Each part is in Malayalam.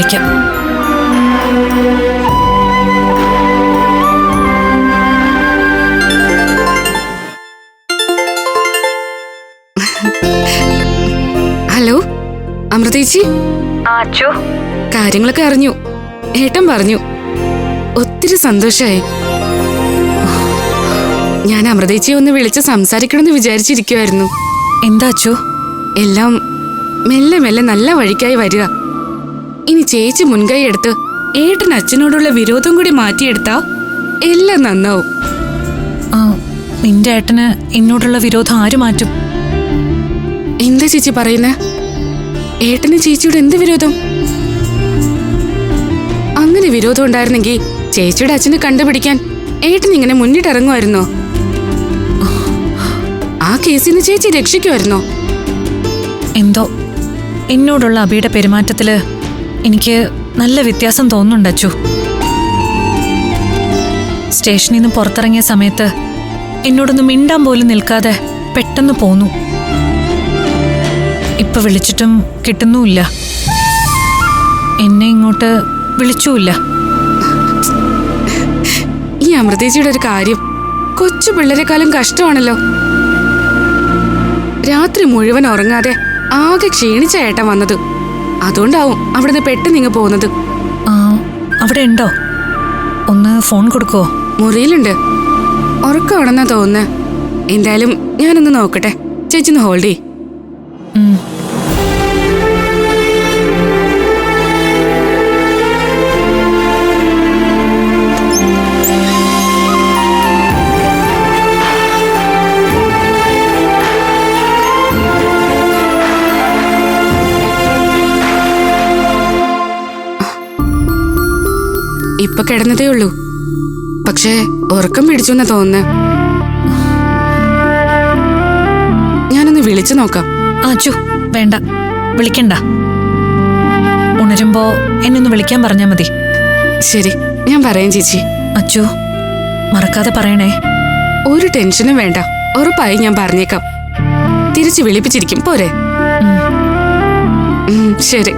കാണിക്കാം. ഹലോ അമൃതേച്ചി. കാര്യങ്ങളൊക്കെ അറിഞ്ഞു. ഏട്ടൻ പറഞ്ഞു. ഒത്തിരി സന്തോഷായി. ഞാൻ അമൃതേച്ചിയെ ഒന്ന് വിളിച്ച് സംസാരിക്കണമെന്ന് വിചാരിച്ചിരിക്കുവായിരുന്നു. എന്താ അച്ചു? എല്ലാം മെല്ലെ മെല്ലെ നല്ല വഴിക്കായി വരിക. ഇനി ചേച്ചി മുൻകൈ എടുത്ത് ഏട്ടൻ അച്ഛനോടുള്ള വിരോധം കൂടി മാറ്റിയെടുത്താ എല്ലാം നന്നാവും. നിന്റെ ഏട്ടന് എന്നോടുള്ള വിരോധം ആര് മാറ്റും? എന്താ ചേച്ചി പറയുന്നേ? ഏട്ടന് ചേച്ചിയുടെ എന്ത് വിരോധം? അങ്ങനെ വിരോധം ഉണ്ടായിരുന്നെങ്കിൽ ചേച്ചിയുടെ അച്ഛനെ കണ്ടുപിടിക്കാൻ ഏട്ടൻ ഇങ്ങനെ മുന്നിട്ടിറങ്ങുമായിരുന്നോ? ആ കേസിൽ നിന്ന് ചേച്ചി രക്ഷിക്കുമായിരുന്നോ? എന്തോ എന്നോടുള്ള അബിയുടെ പെരുമാറ്റത്തില് എനിക്ക് നല്ല വ്യത്യാസം തോന്നുന്നുണ്ട് അച്ചു. സ്റ്റേഷനിൽ നിന്ന് പുറത്തിറങ്ങിയ സമയത്ത് എന്നോടൊന്ന് മിണ്ടാൻ പോലും നിൽക്കാതെ പെട്ടെന്ന് പോന്നു. ഇപ്പൊ വിളിച്ചിട്ടും കിട്ടുന്നുമില്ല. എന്നെ ഇങ്ങോട്ട് വിളിച്ചുമില്ല. ഈ അമൃതേച്ചിയുടെ ഒരു കാര്യം കൊച്ചു പിള്ളേരെക്കാളും കഷ്ടമാണല്ലോ. രാത്രി മുഴുവൻ ഉറങ്ങാതെ ആകെ ക്ഷീണിച്ച ഏട്ടൻ വന്നത്. അതുകൊണ്ടാവും അവിടുന്ന് പെട്ടെന്ന് ഇങ്ങ് പോകുന്നത്. അവിടെ ഉണ്ടോ? ഒന്ന് ഫോൺ കൊടുക്കുവോ? മുറിയിലുണ്ട്. ഉറക്കമാണെന്നാ തോന്നുന്നേ. എന്തായാലും ഞാനൊന്ന് നോക്കട്ടെ. ചേച്ചി ഒന്ന് ഹോൾഡ് ചെയ്യ്. ഇപ്പൊ കിടന്നതേ ഉള്ളൂ. പക്ഷേ ഉറക്കം പിടിച്ചു എന്നാ തോന്നുന്നേ. ഞാനൊന്ന് വിളിച്ചു നോക്കാം. അച്ചു വേണ്ട, വിളിക്കണ്ട. ഉണരുമ്പോ എന്നൊന്ന് വിളിക്കാൻ പറഞ്ഞാ മതി. ശരി, ഞാൻ പറയാം ചേച്ചി. അച്ചു മറക്കാതെ പറയണേ. ഒരു ടെൻഷനും വേണ്ട, ഉറപ്പായി ഞാൻ പറഞ്ഞേക്കാം. തിരിച്ചു വിളിപ്പിച്ചിരിക്കും പോരെ? ശരി.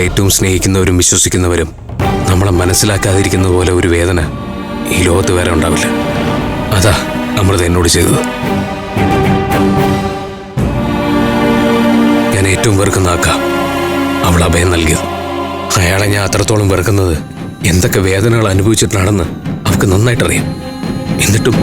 ഏറ്റവും സ്നേഹിക്കുന്നവരും വിശ്വസിക്കുന്നവരും നമ്മളെ മനസ്സിലാക്കാതിരിക്കുന്ന പോലെ ഒരു വേദന ഈ ലോകത്ത് വേറെ ഉണ്ടാവില്ല. അതാ അമൃത എന്നോട് ചെയ്തത്. ഞാൻ ഏറ്റവും വെറുക്കുന്ന ആക്ക അവൾ അഭയം നൽകിയത്. അയാളെ ഞാൻ അത്രത്തോളം വെറുക്കുന്നത് എന്തൊക്കെ വേദനകൾ അനുഭവിച്ചിട്ടാണെന്ന് അവൾക്ക് നന്നായിട്ടറിയാം. എന്നിട്ടും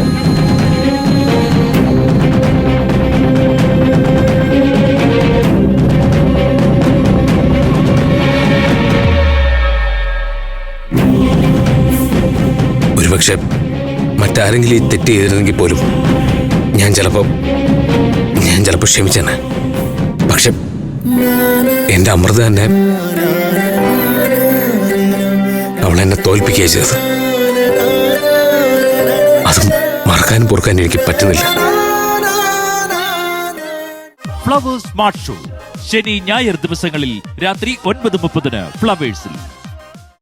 ഒരുപക്ഷെ മറ്റാരെങ്കിലും ഈ തെറ്റ് ചെയ്തിരുന്നെങ്കിൽ പോലും ഞാൻ ചിലപ്പോൾ ക്ഷമിച്ചെന്നെ. പക്ഷെ എൻ്റെ അമൃത തന്നെ അവളെന്നെ തോൽപ്പിക്കുകയാണ് ചെയ്തത്. അതും മറക്കാനും പൊറുക്കാനും എനിക്ക് പറ്റുന്നില്ല. ഫ്ലവേഴ്സ് സ്മാർട്ട് ഷോ ശനി ഞായർ ദിവസങ്ങളിൽ രാത്രി 9:30 ഫ്ലവേഴ്സിൽ.